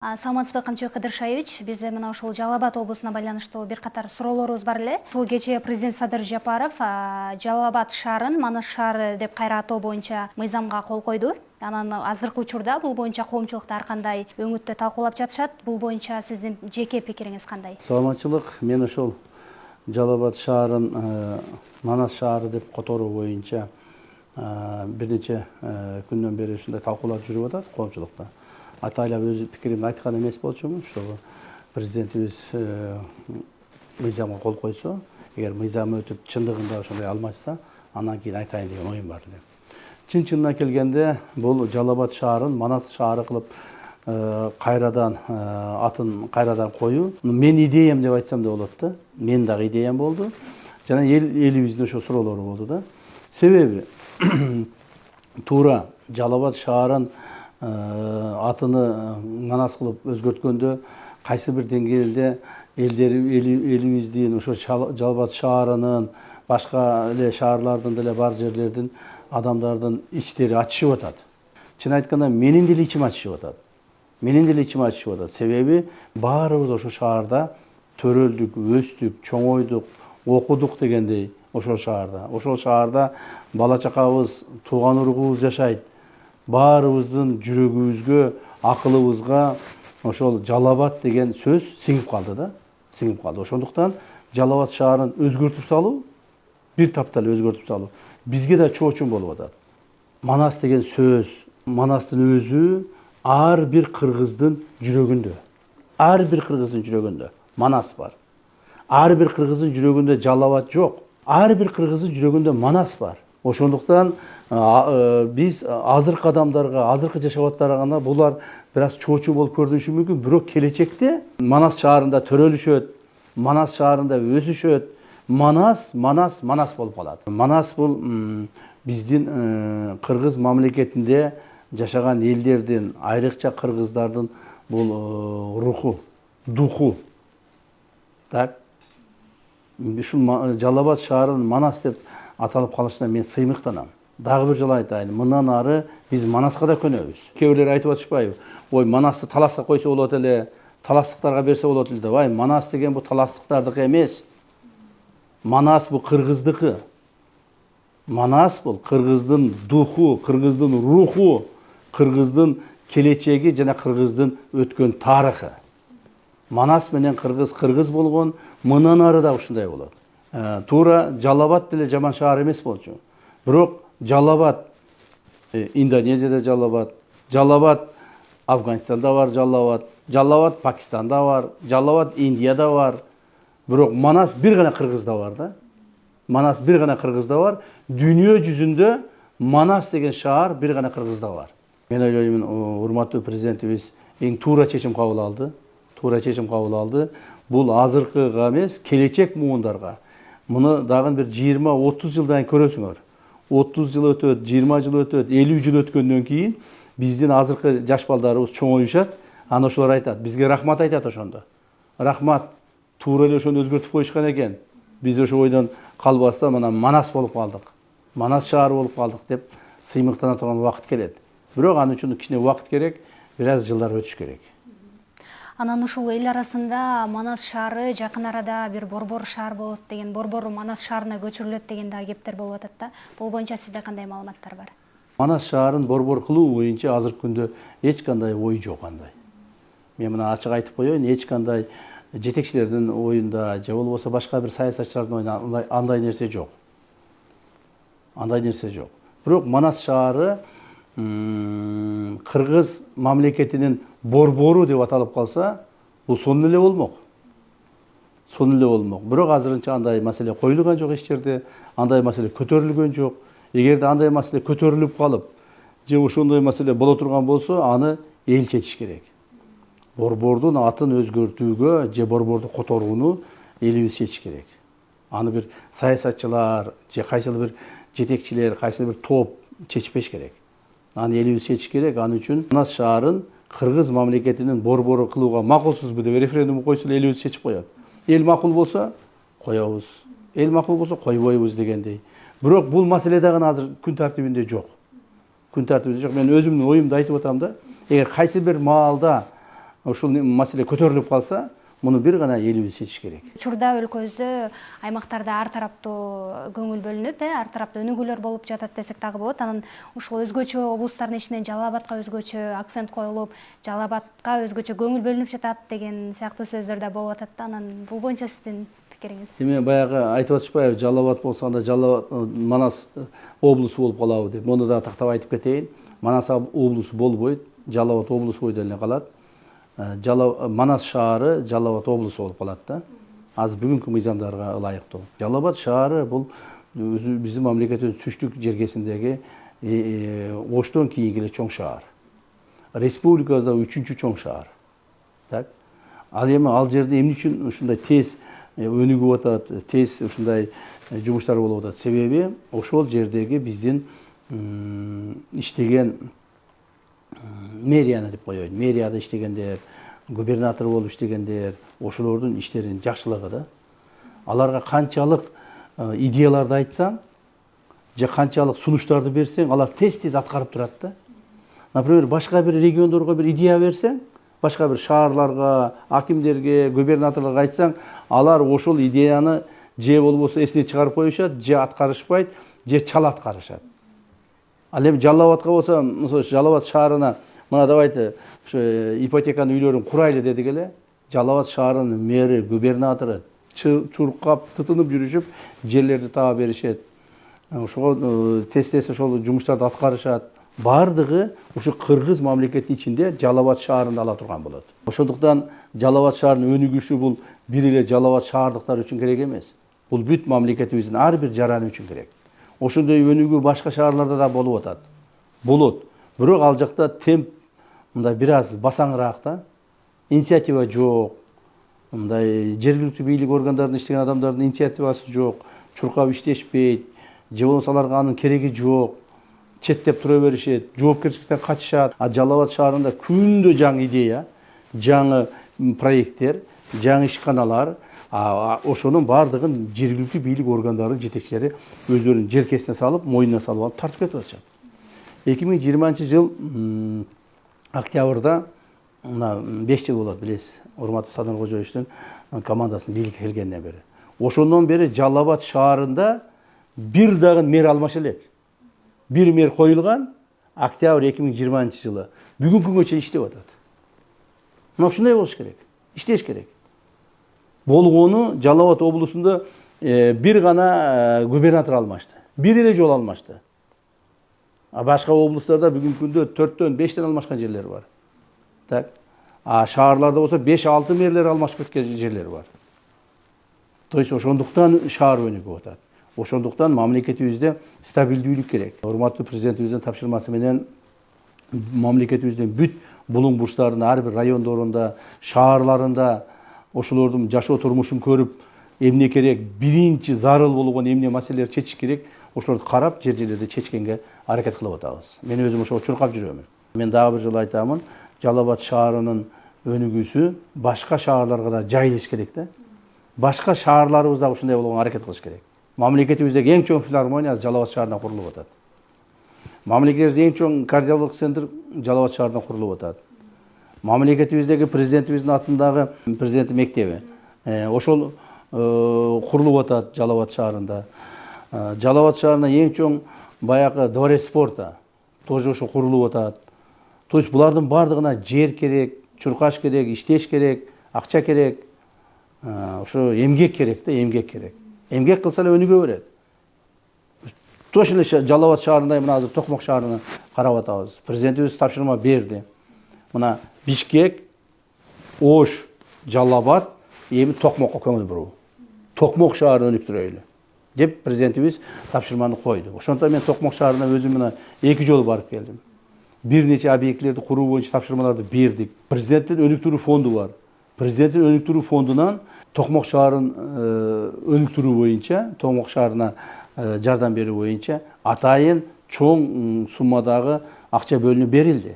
Саламатсызбы, Камчыбек Кыдыршаевич. Бизде мына ушул Жалал Абад облусуна байланыштуу бир катар суроолорубуз бар эле. Ушул кечээ президент Садыр Жапаров Жалал Абад шаарын Манас шаары деп кайра атоо боюнча мыйзамга кол койду. Анан азыркы учурда бул боюнча коомчулукта ар кандай өңүттө талкуулап жатышат. Бул боюнча сиздин жеке пикириңиз кандай? Саламатчылык. Мен ошол Жалал Абад шаарын Манас шаары деп которуу боюнча бир нече күндөн бери ушундай талкуулар жүрүп атат коомчулукта. Атайлап өз пикиримди айткан эмес болчумун. Ошол президентибиз мыйзамга кол койсо, эгер мыйзам өтүп чындыгында ошондой алмашса, андан кийин айтайын деген оюм бар эле. Чын-чынына келгенде бул Жалал Абад шаарын Манас шаары кылып кайрадан атын кайрадан коюу менин идеям деп айтсам да болот да. Менин дагы идеям болду. Жана элибиздин ошо суроолору болду да. Себеби туура Жалал Абад шаарын атыны Манас кылып өзгөрткөндө кайсы бир деңгээлде элибиздин ошо Жалал Абад шаарынын башка эле шаарлардын деле бар жерлердин адамдардын ичтери ачышып атат. Чын айтканда менин деле ичим ачышып атат. Менин деле ичим ачышып атат. Себеби баарыбыз ошо шаарда төрөлдүк, өстүк, чоңойдук, окудук дегендей ошол шаарда. Ошол шаарда бала чакабыз, тууган уругубуз жашайт. Баарыбыздын жүрөгүбүзгө, акылыбызга ошол Жалал Абад деген сөз сиңип калды да. Сиңип калды. Ошондуктан Жалал Абад шаарын өзгөртүп салуу, бир таптал өзгөртүп салуу бизге да чоочун болуп атат. Манас деген сөз, Манастын өзү ар бир кыргыздын жүрөгүндө. Ар бир кыргыздын жүрөгүндө Манас бар. Ар бир кыргыздын жүрөгүндө Жалал Абад жок. Ар бир кыргыздын жүрөгүндө Манас бар. Ошондуктан биз азыркы адамдарга, азыркы жашап аттарга булар бир аз чоочу болуп көрүнүшү мүмкүн, бирок келечекте Манас шаарында төрөлүшөт, Манас шаарында өсүшөт, Манас болуп калат. Манас бул биздин кыргыз мамлекетинде жашаган элдердин, айрыкча кыргыздардын бул руху, духу. Так. Ушул Жалал Абад шаарын Манас деп аталып калышына мен сыймыктанам. Дагы бир жолу айтайын, мындан ары биз Манаска да көнөбүз. Кээ бирлер айтып атышпайбы? Ой, Манасты таласка койсо болот эле, таластыктарга берсе болот эле деп. Ай, Манас деген бул таластыктардыкы эмес. Манас бул кыргыздыкы. Манас бул кыргыздын духу, кыргыздын руху, кыргыздын келечеги жана кыргыздын өткөн тарыхы. Манас менен кыргыз болгон, мындан ары да ушундай болот. Туура Жалал Абад деле жаман шаар эмес болчу. Бирок Жалал Абад Индонезияда Жалал Абад, Жалал Абад Афганистанда бар Жалал Абад, Жалал Абад Пакистанда бар, Жалал Абад Индияда бар. Бирок Манас бир гана кыргызда бар да. Манас бир гана кыргызда бар. Дүйнө жүзүндө Манас деген шаар бир гана кыргызда бар. Мен ойлоймун, урматтуу президентибиз эң туура чечим кабыл алды. Туура чечим кабыл алды. Бул азыркыга эмес, келечек муундарга. Муну дагы бир 20-30 жылдан көрөсүңөр. 30 жыл өтөт, 20 жыл өтөт, 50 жыл өткөндөн кийин биздин азыркы жаш балдарыбыз чоңоюшат. Аны ошолор айтат. Бизге рахмат айтат ошондо. Рахмат. Туура эле ошону өзгөртүп коюшкан экен. Биз ошо ойдон калбастан мына Манас болуп калдык. Манас шаары болуп калдык деп сыймыктана турган убакыт келет. Бирок аны үчүн кичине убакыт керек, бир аз жылдар өтүш керек. Анан ушул эл арасында Манас шаары жакын арада бир борбор шаар болот деген, борбор Манас шаарына көчүрүлөт деген да кептер болуп атат да. Бул боюнча сизде кандай маалыматтар бар? Манас шаарын борбор кылуу боюнча азыркы күндө эч кандай ой жок андай. Мен мына ачык айтып коеюн, эч кандай жетекчилердин оюнда же болбосо башка бир саясатчылардын оюнда андай нерсе жок. Андай нерсе жок. Бирок Манас шаары кыргыз мамлекетинин борбору деп аталып калса, бул сонун эле болмок. Сонун эле болмок. Бирок азырынча андай маселе коюлган жок эч жерде, андай маселе көтөрүлгөн жок. Эгерде андай маселе көтөрүлүп калып, же ошондой маселе боло турган болсо, аны эл чечиш керек. Борбордун атын өзгөртүүгө же борборду которууну элибиз чечиш керек. Аны бир саясатчылар же кайсыл бир жетекчилер, кайсыл бир топ чечпеш керек. Аны элибиз чечиш керек. Аны үчүн Манас шаарын кыргыз мамлекетинин борбору кылууга макулсузбу деп референдум койсо элибиз чечип коет. Эл макул болсо коебуз. Эл макул болсо койбойбуз дегендей. Бирок бул маселе дагы азыр күн тартибинде жок. Күн тартибинде жок. Мен өзүмдүн оюмду айтып атам да. Эгер кайсы бир маалда ушул маселе көтөрүлүп калса, муну бир гана элибиз чечиш керек. Учурда өлкөбүздө аймактарда ар тараптуу көңүл бөлүнүп, ар тараптуу өнүгүүлөр болуп жатат десек дагы болот. Анан ушул өзгөчө облустардын ичинен Жалал Абадка өзгөчө акцент коюлуп, Жалал Абадка өзгөчө көңүл бөлүнүп жатат деген сыяктуу сөздөр да болуп атат да. Анан бул боюнча сиздин пикириңиз? Эми баягы айтып атышпайбы, Жалал Абад болсо анда Жалал Манас облусу болуп калабы деп. Муну да тактап айтып кетейин. Манас облусу болбойт, Жалал Абад облусу бойдо эле калат. Манас шаары Жалал Абад облусу болуп калат да. Азыр бүгүнкү мыйзамдарга ылайыктуу. Жалал Абад шаары бул биздин мамлекеттин түштүк жергесиндеги Оштон кийинки эле чоң шаар. Республикабызда 3-чү чоң шаар. Так. Ал эми ал жерде эмне үчүн ушундай тез өнүгүп атат, тез ушундай жумуштар болуп атат? Себеби ошол жердеги биздин иштеген мэрияны деп коеюн. Мэрияда иштегендер, губернатор болуп иштегендер, ошолордун иштеринин жакшылыгы да. Аларга канчалык идеяларды айтсаң, же канчалык сунуштарды берсең, алар тез-тез аткарып турат да. Например, башка бир региондорго бир идея берсең, башка бир шаарларга, акимдерге, губернаторлорго айтсаң, алар ошол идеяны же болбосо эсинен чыгарып коюшат, же аткарышпайт, же чала аткарышат. Ал эми Жалал Абадка болсо, мисалы Жалал Абад шаарына мына давайте ипотеканын үйлөрүн курайлы дедик эле. Жалал Абад шаарынын мэри, губернатору чуркап, тытынып жүрүшүп, жерлерди таап беришет. Ошого тез-тез ошол жумуштарды аткарышат. Бардыгы ушу кыргыз мамлекетинин ичинде Жалал Абад шаарында ала турган болот. Ошондуктан Жалал Абад шаарынын өнүгүшү бул бир эле Жалал Абад шаардыктар үчүн керек эмес. Бул бүт мамлекетибиздин ар бир жараны үчүн керек. Ошондой өнүгүү башка шаарларда да болуп атат. Болот. Бирок ал жакта темп мындай бир аз басаңыраак да. Инициатива жок. Мындай жергиликтүү бийлик органдарында иштеген адамдардын инициативасы жок. Чуркап иштешпейт. Же болбосо аларга анын кереги жок. Четтеп тура беришет, жоопкерчиликтен качышат. А Жалал Абад шаарында күндө жаңы идея, жаңы проекттер, жаңы ишканалар, ошонун бардыгын жергиликтүү бийлик органдарынын жетекчилери өздөрүнүн желкесине салып, мойнуна салып алып тартып кетип атышат. 2020-жыл октябрда мына 5 жыл болот, билесиз, урматтуу Садыр Кожоевичтин командасынын бийликке келгенден бери. Ошондон бери Жалал Абад шаарында бир дагы мэр алмаша элек. Бир мэр коюлган октябрь 2020-жылы. Бүгүнкү күнгө чейин иштеп атат. Мына ушундай болуш керек. Иштеш керек. Болгону Жалал Абад облусунда бир гана губернатор алмашты. Бир эле жолу алмашты. А башка облустарда бүгүнкү күндө 4-төн 5тен алмашкан жерлер бар. Так. А шаарларда болсо 5-6 мэрлер алмашып кеткен жерлер бар. То есть ошондуктан шаар өнүгүп атат. Ошондуктан мамлекетибизде стабилдүүлүк керек. Урматтуу президентибиздин тапшырмасы менен мамлекетибиздин бүт булуң бурчтарынын ар бир райондорунда, шаарларында ошолордун жашоо турмушун көрүп, эмне керек, биринчи зарыл болгон эмне маселелерди чечиш керек, ошолорду карап, жер-жерлерде чечкенге аракет кылып атабыз. Мен өзүм ошого чуркап жүрөмүн. Мен дагы бир жолу айтамын, Жалал Абад шаарынын өнүгүүсү башка шаарларга да жайылыш керек да. Башка шаарларыбыз да ушундай болгонго аракет кылыш керек. Мамлекетибиздеги эң чоң филармония Жалал Абад шаарында курулуп атат. Мамлекетибиздеги эң чоң кардиологик центр Жалал Абад шаарында курулуп атат. Мамлекетибиздеги президентибиздин атындагы президент мектеби ошол курулуп атат Жалал Абад шаарында. Жалал Абад шаарында эң чоң баягы дворец спорта тоже ошо курулуп атат. То есть булардын бардыгына жер керек, чуркаш керек, иштеш керек, акча керек, ошо эмгек керек да, эмгек керек. Эмгек кылса эле өнүгө берет. Точно эле Жалал Абад шаарында мына азыр Токмок шаарына карап атабыз. Президентибиз тапшырма берди. Мына Бишкек, Ош, Жалал Абад эми Токмокко көңүл буруу. Токмок шаарын өнүктүрөйлү деп президентибиз тапшырманы койду. Ошондуктан мен Токмок шаарына өзүм мына 2 жолу барып келдим. Бир нече объектилерди куруу боюнча тапшырмаларды бердик. Президенттин өнүктүрүү фонду бар. Президенттин өнүктүрүү фондунан Токмок шаарын өнүктүрүү боюнча, Токмок шаарына жардам берүү боюнча атайын чоң суммадагы акча бөлүнүп берилди.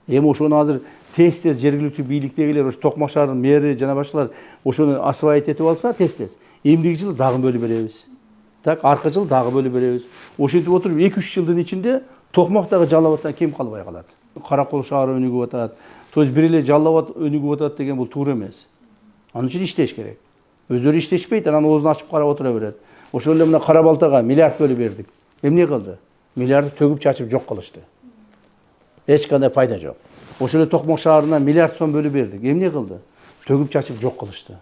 Эми ошону азыр тез-тез жергиликтүү бийликтегилер, ошо Токмок шаарынын мэри жана башкалар ошону освоить этип алса, тез-тез эмдиги жылы дагы бөлүп беребиз. Так, аркы жылы дагы бөлүп беребиз. Ошентип отуруп 2-3 жылдын ичинде Токмоктогу Жалал Абадтан кем калбай калат. Каракол шаары өнүгүп атат, То есть бир эле Жалал Абад өнүгүп атат деген бул туура эмес. Анын үчүн иштеш керек. Өздөрү иштешпейт, анан оозун ачып карап отура берет. Ошол эле мына Кара Балтага миллиард бөлүп бердик. Эмне кылды? Миллиарды төгүп чачып жок кылышты. Эч кандай пайда жок. Ошол эле Токмок шаарына миллиард сом бөлүп бердик. Эмне кылды? Төгүп чачып жок кылышты.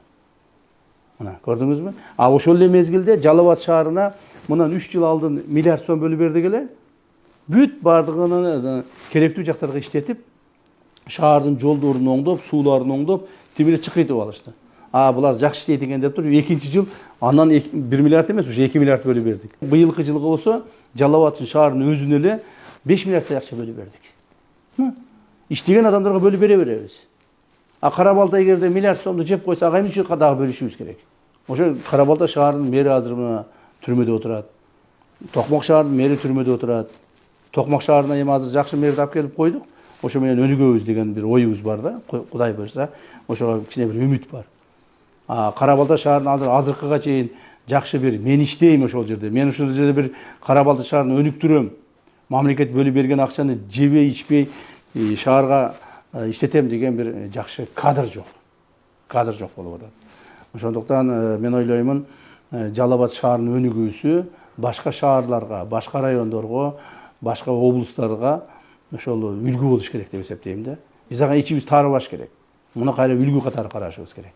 Мына көрдүңүзбү? А ошол эле мезгилде Жалал Абад шаарына мындан 3 жыл алдын миллиард сом бөлүп бердик эле. Бүт бардыгын керектүү жактарга иштетип, шаардын жолдорун оңдоп, сууларын оңдоп, тимире чыкытып алышты. А булар жакшы иштейт экен деп туруп, экинчи жыл андан 1 миллиард эмес, уже 2 миллиард бөлүп бердик. Быйылкы жылга болсо Жалал Абад шаарынын өзүнө эле 5 миллиардтай акча бөлүп бердик. Иштеген адамдарга бөлүп бере беребиз. А Кара Балта эгерде миллиард сомду жеп койсо, ага эмне үчүн дагы бөлүшүбүз керек? Ошо Кара Балта шаарынын мэри азыр мына түрмөдө отурат. Токмок шаарынын мэри түрмөдө отурат. Токмок шаарына эми азыр жакшы мэрди алып келип койдук. Ошо менен өнүгөбүз деген бир оюбуз бар да. Кудай буйрса, ошого кичине бир үмүт бар. А Кара Балта шаарына азыркыга чейин жакшы бир мен иштейм ошол жерде. Мен ошол жерде бир Кара Балта шаарын өнүктүрөм. Мамлекет бөлүп берген акчаны жебей, ичпей шаарга иштетем деген бир жакшы кадр жок. Кадр жок болуп атат. Ошондуктан мен ойлоймун, Жалал Абад шаарынын өнүгүүсү башка шаарларга, башка райондорго, башка облустарга ошол үлгү болуш керек деп эсептейм да. Биз ага ичибиз таарыбаш керек. Муну кайра үлгү катары карашыбыз керек.